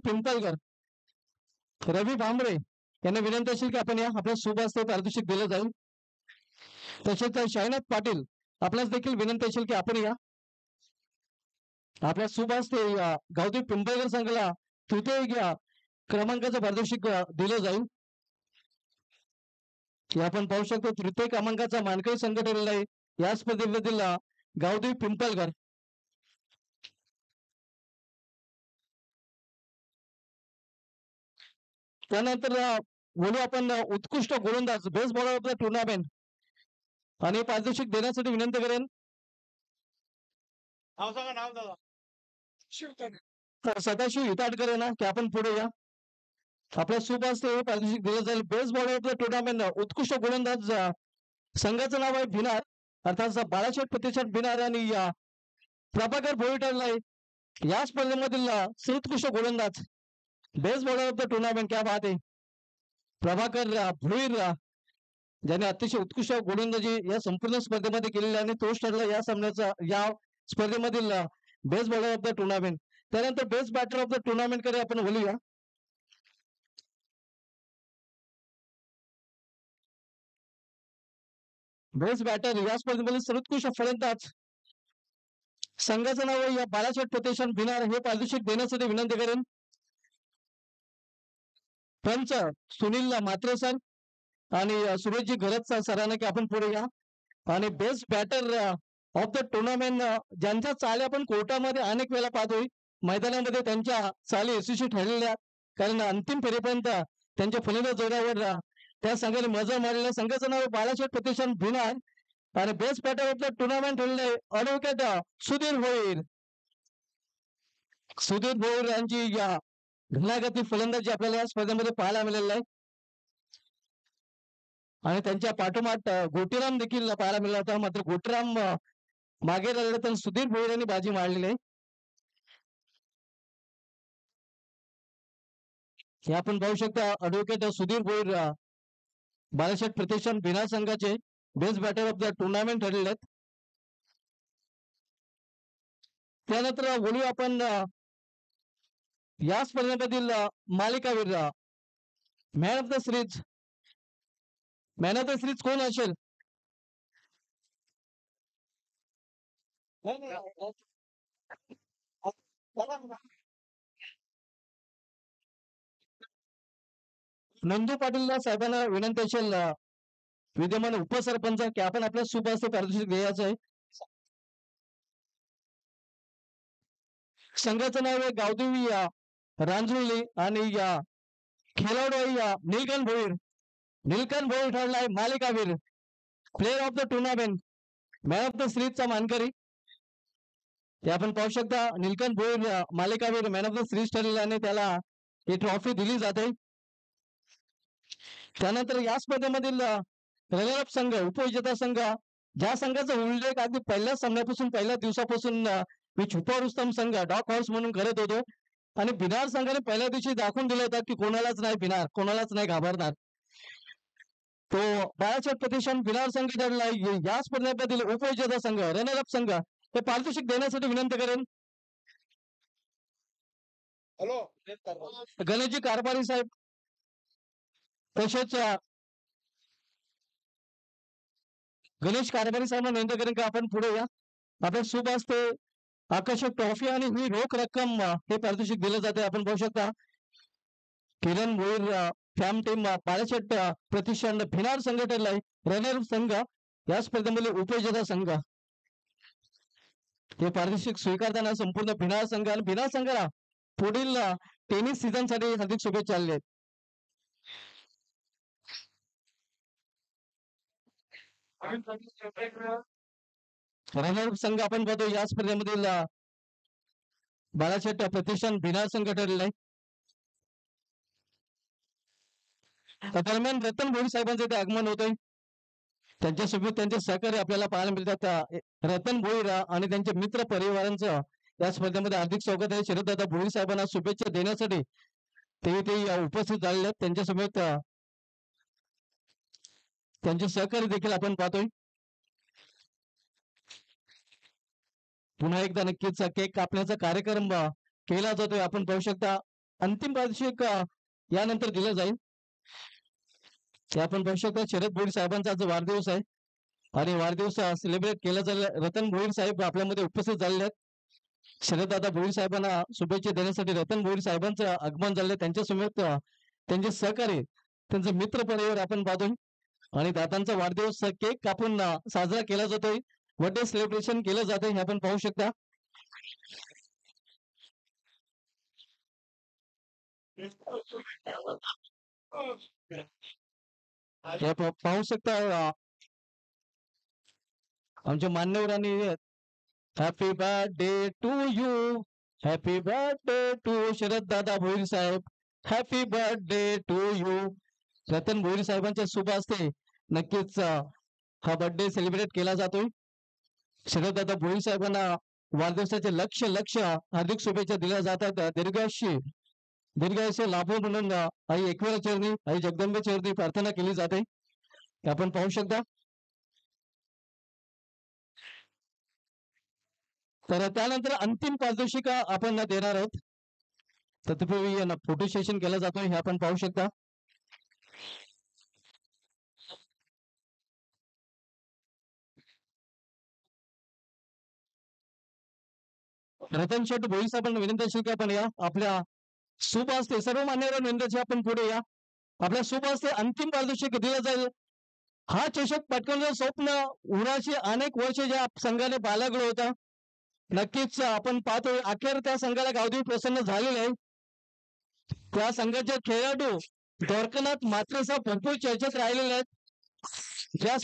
पिंपळकर, रवी भांबरे यांना विनंती असेल की आपण या आपल्या शुभ हस्ते पारितोषिक दिलं जाईल. तसेच शाईनाथ पाटील आपल्यास देखील विनंती असेल की आपण या आपल्या शुभ हस्ते गावदेवी पिंपळकर संघाला तृतीय क्रमांकाचं पारितोषिक दिलं जाईल. हे आपण पाहू शकतो तृतीय क्रमांकाचा मानकरी संघ ठरलेला आहे या स्पर्धेमधील गावदेवी पिंपळकर. त्यानंतर बोलू आपण उत्कृष्ट गोलंदाज best bowler of the tournament आणि पारितोषिक देण्यासाठी विनंती करेन सदाशिव हिताडकर आहे ना की आपण पुढे या आपल्या शुभ हस्ते पारितोषिक दिलं जाईल. Best bowler of the tournament उत्कृष्ट गोलंदाज संघाचं नाव आहे भिनार अर्थात बाळासाहेब प्रतिष्ठान भिनार आणि प्रभाकर भोई ठरला आहे या स्पर्धेमधील सर्वोत्कृष्ट गोलंदाज best bowler of the tournament. क्या बात आहे. प्रभाकर भोईर ज्याने अतिशय उत्कृष्ट गोलंदाजी या संपूर्ण स्पर्धेमध्ये केलेली आणि तोच ठरला या सामन्याचा या स्पर्धेमधील best bowler of the tournament. त्यानंतर best batter of the tournament कडे आपण बोलूया. बेस्ट बॅटर या स्पर्धेमध्ये सर्वोत्कृष्ट फलंदाज संघाचं नाव या बाळासाहेब प्रतिष्ठान भिनार हे पारितोषिक देण्यासाठी विनंती करेन. पंच सुनील मात्रे सर आणि सुरेशजी घरत सरांना की आपण पुढे या. आणि best batter of the tournament ज्यांच्या चाली आपण कोर्टामध्ये अनेक वेळा पाहतोय मैदानामध्ये त्यांच्या चाली यशस्वी ठरलेल्या कारण अंतिम फेरीपर्यंत त्यांच्या फलंदाज जोड्यावर त्या संघाने मजा मारलेल्या संघाचं नाव बाळासाहेब प्रतिष्ठान भिनार आणि best batter of the tournament ठरले ॲडव्होकेट सुधीर भोईर. सुधीर भोईर यांची या घनागती फलंदाजी आपल्याला या स्पर्धेमध्ये पाहायला मिळालेला आहे आणि त्यांच्या पाठोपाठ गोटीराम देखील पाहायला मिळाला होता. मात्र गोटीराम मागे राहिला तर सुधीर भोईर यांनी बाजी मारलेली आहे. हे आपण पाहू शकता ॲडव्होकेट सुधीर भोईर बाळासाहेब प्रतिष्ठान भिनार संघाचे best batter of the tournament ठरलेले आहेत. त्यानंतर बोलू आपण या स्पर्धेमधील मालिकावीर man of the series. Man of the series कोण असेल? नंदू पाटील साहेबांना विनंती असेल विद्यमान उपसरपंच की आपण आपल्या शुभ हस्ते पारितोषिक द्यायचं आहे. संघाचं नाव आहे गावदेवी रांजुर्ली आणि खेळाडू नीलकंठ भोईर. नीलकंठ भोईर ठरला आहे मालिकावीर player of the tournament man of the सिरीजचा मानकरी. ते आपण पाहू शकता नीलकंठ भोईर मालिकावीर मॅन ऑफ द सिरीज ठरलेला आणि त्याला ही ट्रॉफी दिली जाते. त्यानंतर या स्पर्धेमधील रनरअप संघ उपविजेता संघ ज्या संघाचा उल्लेख अगदी पहिल्या सामन्यापासून पहिल्या दिवसापासून मी छुपा रुस्तम संघ डॉक हॉर्स म्हणून करत होतो आणि भिनार संघाने पहिल्या दिवशी दाखवून दिलं होतं की कोणालाच नाही भिनार कोणालाच नाही घाबरणार. तो बाळासाहेब प्रतिष्ठान भिनार संघ ठरला या स्पर्धेमधील उपविजेता संघ रनरअप संघ हे पारितोषिक देण्यासाठी विनंती करेन. गणेशजी कारभारी साहेब तसेच गणेश कारभारी साहेबांना विनंती करेन की आपण पुढे या. आपल्या शुभ हस्ते आकर्षक ट्रॉफी आणि ही रोख रक्कम हे पारितोषिक दिलं जाते. आपण पाहू शकता किरण भोईर फॅम टीम बाळासाहेब प्रतिष्ठान भिनार संघ ठरला आहे रनर संघ या स्पर्धेमध्ये उपविजेता संघ. हे पारितोषिक स्वीकारताना संपूर्ण भिनार संघ आणि भिनार संघाला पुढील टेनिस सीझन साठी हार्दिक शुभेच्छा आलेल्या आहेत. रनर संघ आपण पाहतो या स्पर्धेमधील बाळासाहेब प्रतिष्ठान भिनार संघ ठरलेला आहे. दरम्यान रतन भोईर साहेबांचे ते आगमन होतंय. त्यांच्यासोबत त्यांचे सहकारी आपल्याला पाहायला मिळतात. रतन भोईर आणि त्यांचे मित्र परिवारांचं या स्पर्धेमध्ये हार्दिक स्वागत आहे. शरददादा भोईर साहेबांना शुभेच्छा देण्यासाठी ते उपस्थित झालेले आहेत. त्यांच्यासोबत त्यांचे सहकारी देखील आपण पाहतोय. पुन्हा एकदा नक्कीच केक कापण्याचा कार्यक्रम केला जातोय. आपण पाहू शकता अंतिम पारितोषिक यानंतर दिलं जाईल. ते आपण पाहू शकता शरद भोईर साहेबांचा आज वाढदिवस आहे आणि वाढदिवस सेलिब्रेट केला जाईल. रतन भोईर साहेब आपल्यामध्ये उपस्थित झालेले आहेत. शरददादा भोईर साहेबांना शुभेच्छा देण्यासाठी रतन भोईर साहेबांचं आगमन झाले. त्यांच्या समेत त्यांचे सहकारी, त्यांचे मित्र परिवार आपण पाहतोय आणि दादांचा वाढदिवस केक कापून साजरा केला जातोय. बर्थडे सेलिब्रेशन केलं जाते हे आपण पाहू शकता. हे पाहू शकता आमच्या मान्यवरांनी happy birthday to you, happy birthday to Sharad दादा भोईर साहेब, happy birthday to you. Ratan Bhoir साहेबांच्या शुभ हस्ते नक्कीच हा बर्थडे सेलिब्रेट केला जातोय. शरद दादा भोईर साहेबांना वाढदिवसाचे लक्ष हार्दिक शुभेच्छा दिल्या जातात. दीर्घायुष्य लाभो म्हणून आई एकविरा चरणी, आई जगदंबे चरणी प्रार्थना केली जाते. आपण पाहू शकता. तर त्यानंतर अंतिम पारितोषिक आपण देणार आहोत. तत्पूर्वी फोटो सेशन केलं जातोय हे आपण पाहू शकता. रतन शेट भोईर साहेबांना विनंती असेल की आपण या आपल्या शुभ हस्ते सर्व मान्यवर विनंती आपण पुढे या. आपल्या शुभ हस्ते अंतिम पारितोषिक दिलं जाईल. हा चषक पटकवण्याचं स्वप्न उन्हाचे अनेक वर्ष ज्या संघाने बाळगलं होतं, नक्कीच आपण पाहतोय अखेर त्या संघाला गावदेवी प्रसन्न झालेले आहे. त्या संघाचे खेळाडू द्वारकानाथ मात्र भरपूर चर्चेत राहिलेले आहेत. ज्या